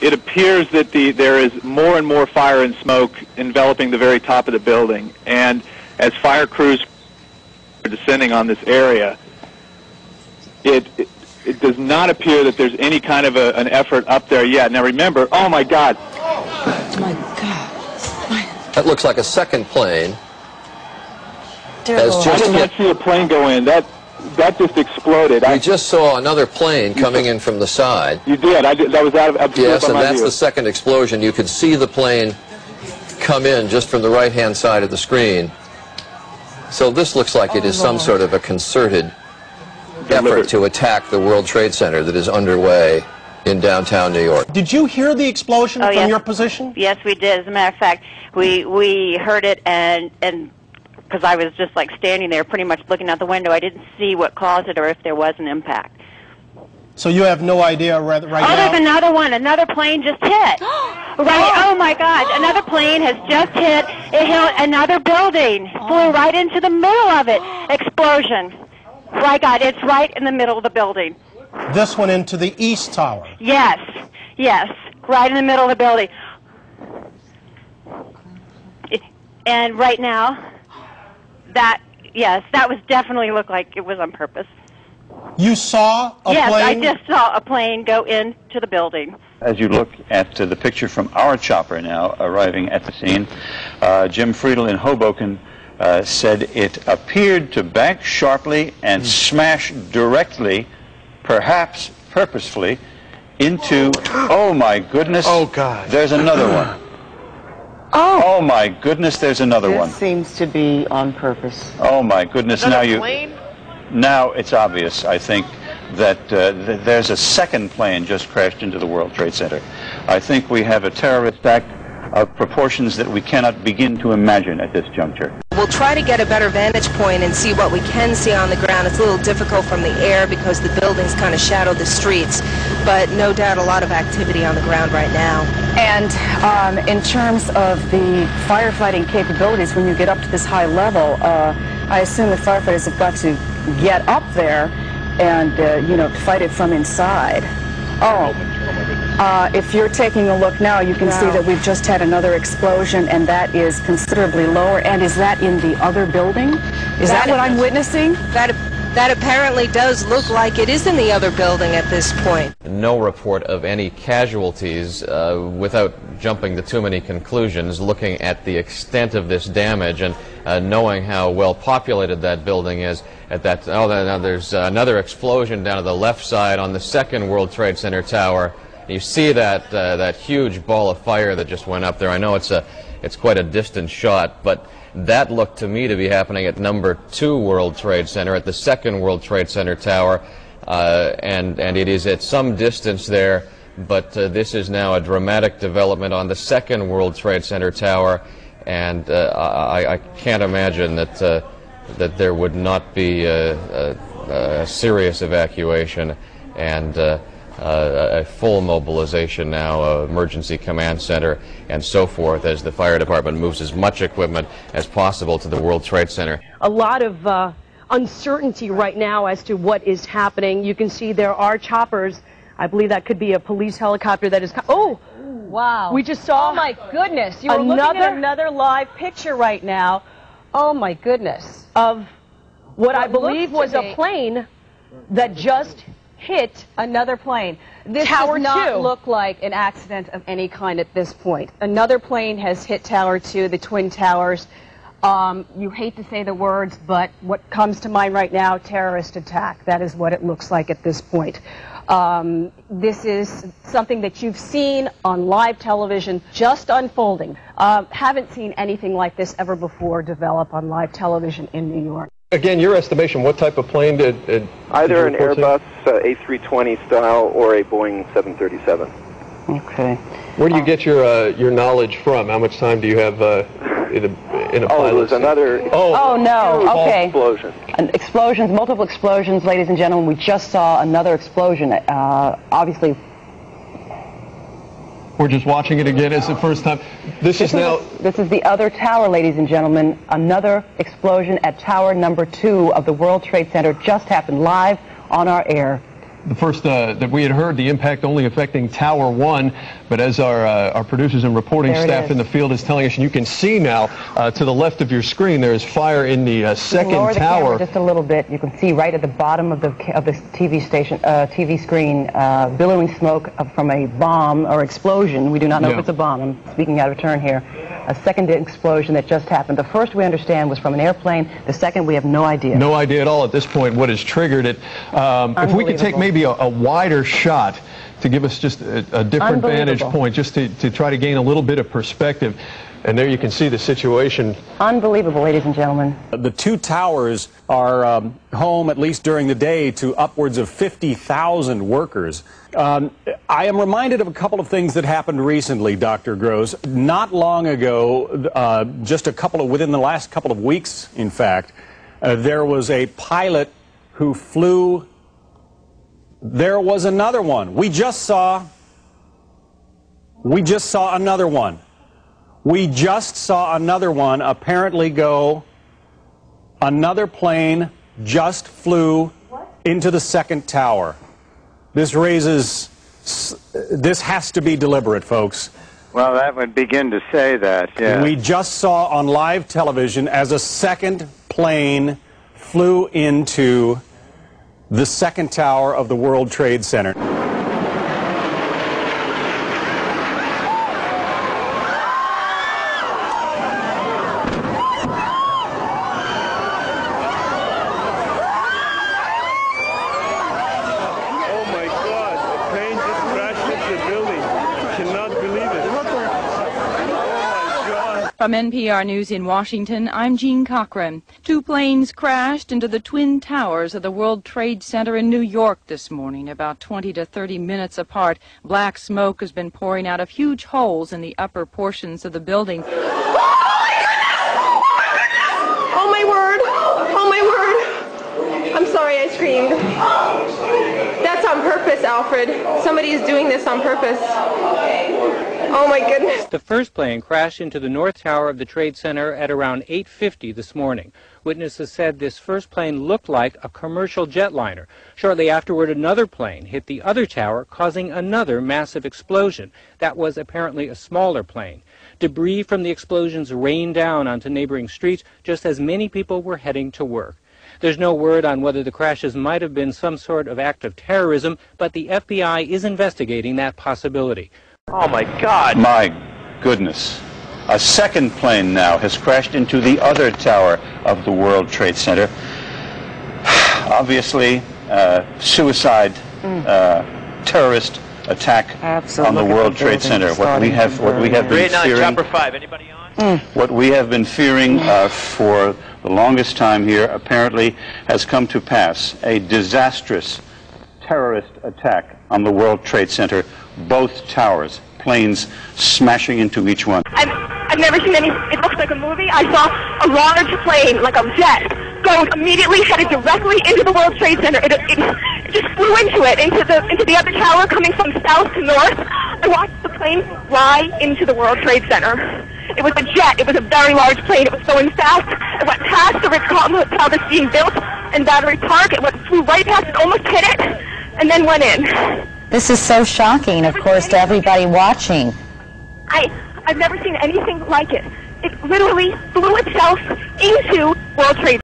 it appears that there is more and more fire and smoke enveloping the very top of the building. And as fire crews are descending on this area, it does not appear that there's any kind of an effort up there yet. Now remember, oh my God. Oh my God. That looks like a second plane. I did not see a plane go in. That just exploded. We just saw another plane coming in from the side. You did. That was out of Yes, and that's view. the second explosion. You could see the plane come in just from the right-hand side of the screen. So this looks like it is some sort of a concerted effort to attack the World Trade Center that is underway in downtown New York. Did you hear the explosion from your position? Yes, we did. As a matter of fact, we heard it, and because I was just like standing there pretty much looking out the window, I didn't see what caused it or if there was an impact. So you have no idea right now? There's another one. Another plane just hit. Right. Oh my God! Another plane has just hit. It hit another building. Flew right into the middle of it. Explosion. My God! It's right in the middle of the building. This one into the East Tower. Yes. Yes. Right in the middle of the building. And right now, that was definitely looked like it was on purpose. You saw a plane? Yes, I just saw a plane go into the building. As you look at the picture from our chopper now arriving at the scene, Jim Friedel in Hoboken said it appeared to bank sharply and smash directly, perhaps purposefully, into, oh my goodness, oh God, there's another one. Oh my goodness, there's another one. This seems to be on purpose. Oh my goodness, now it's obvious, I think, that there's a second plane just crashed into the World Trade Center. I think we have a terrorist act of proportions that we cannot begin to imagine at this juncture. We'll try to get a better vantage point and see what we can see on the ground. It's a little difficult from the air because the buildings kind of shadow the streets, but no doubt a lot of activity on the ground right now. And in terms of the firefighting capabilities, when you get up to this high level, I assume the firefighters have got to get up there and, fight it from inside. If you're taking a look now, you can see that we've just had another explosion, and that is considerably lower. And is that in the other building? Is that what I'm witnessing? That apparently does look like it is in the other building at this point. No report of any casualties. Without jumping to too many conclusions, looking at the extent of this damage and knowing how well populated that building is, now there's another explosion down to the left side on the second World Trade Center tower. You see that huge ball of fire that just went up there. I know it's quite a distant shot, but that looked to me to be happening at number 2 World Trade Center, at the second World Trade Center tower, and it is at some distance there, but this is now a dramatic development on the second World Trade Center tower, and I can't imagine that there would not be a serious evacuation and a full mobilization now, emergency command center and so forth, as the fire department moves as much equipment as possible to the World Trade Center. A lot of uncertainty right now as to what is happening. You can see there are choppers. I believe that could be a police helicopter that is... Oh! Wow. We just saw... Oh my goodness. You're looking at another live picture right now. Oh my goodness. Of what I believe was a plane that just hit another plane. This Tower does not 2. look like an accident of any kind at this point. Another plane has hit Tower 2, the Twin Towers. You hate to say the words, but what comes to mind right now, terrorist attack. That is what it looks like at this point. This is something that you've seen on live television just unfolding. Haven't seen anything like this ever before develop on live television in New York. Again, your estimation, what type of plane did either an Airbus A320 style or a Boeing 737. Okay. Where do you get your knowledge from? How much time do you have in a pilot? It was another explosion. Explosions, multiple explosions, ladies and gentlemen. We just saw another explosion. Obviously, we're just watching it again. It's the first time. This is the other tower, ladies and gentlemen. Another explosion at tower number 2 of the World Trade Center just happened live on our air. the first that we had heard the impact only affecting Tower 1, but as our producers and reporting staff in the field is telling us, and you can see now to the left of your screen, there is fire in the second lower the tower. Camera just a little bit. You can see right at the bottom of the TV station, TV screen, billowing smoke from a bomb or explosion. We do not know if it's a bomb. I'm speaking out of turn here. A second explosion that just happened. The first we understand was from an airplane. The second we have no idea. No idea at all at this point what has triggered it. If we could take maybe a wider shot to give us just a different vantage point, just to try to gain a little bit of perspective. And there you can see the situation. Unbelievable, ladies and gentlemen. The two towers are home, at least during the day, to upwards of 50,000 workers. I am reminded of a couple of things that happened recently, Dr. Gross. Not long ago, within the last couple of weeks, in fact, there was a pilot who flew. There was another one. We just saw another one. We just saw another one apparently go. Another plane just flew into the second tower. This has to be deliberate, folks. Well, that would begin to say that, yeah. We just saw on live television as a second plane flew into the second tower of the World Trade Center. From NPR News in Washington, I'm Jean Cochran. Two planes crashed into the Twin Towers of the World Trade Center in New York this morning, about 20 to 30 minutes apart. Black smoke has been pouring out of huge holes in the upper portions of the building. Oh my word! Oh my word! I'm sorry I screamed. That's on purpose, Alfred. Somebody is doing this on purpose. Oh my goodness. The first plane crashed into the North Tower of the Trade Center at around 8:50 this morning. Witnesses said this first plane looked like a commercial jetliner. Shortly afterward, another plane hit the other tower, causing another massive explosion. That was apparently a smaller plane. Debris from the explosions rained down onto neighboring streets just as many people were heading to work. There's no word on whether the crashes might have been some sort of act of terrorism, but the FBI is investigating that possibility. Oh, my God. My goodness. A second plane now has crashed into the other tower of the World Trade Center. Obviously, suicide, terrorist attack on the World Trade Center. What we have been fearing. Chopper 5. Anybody on? What we have been fearing for the longest time here apparently has come to pass. A disastrous terrorist attack on the World Trade Center. Both towers, planes smashing into each one. I've never seen any, it looks like a movie. I saw a large plane, like a jet, go immediately headed directly into the World Trade Center. It just flew into it, into the other tower coming from south to north. I watched the plane fly into the World Trade Center. It was a jet. It was a very large plane. It was going fast. It went past the Ritz-Carlton Hotel that's being built in Battery Park. It flew right past it, almost hit it, and then went in. This is so shocking, of course, to everybody watching. I've never seen anything like it. It literally flew itself into World Trade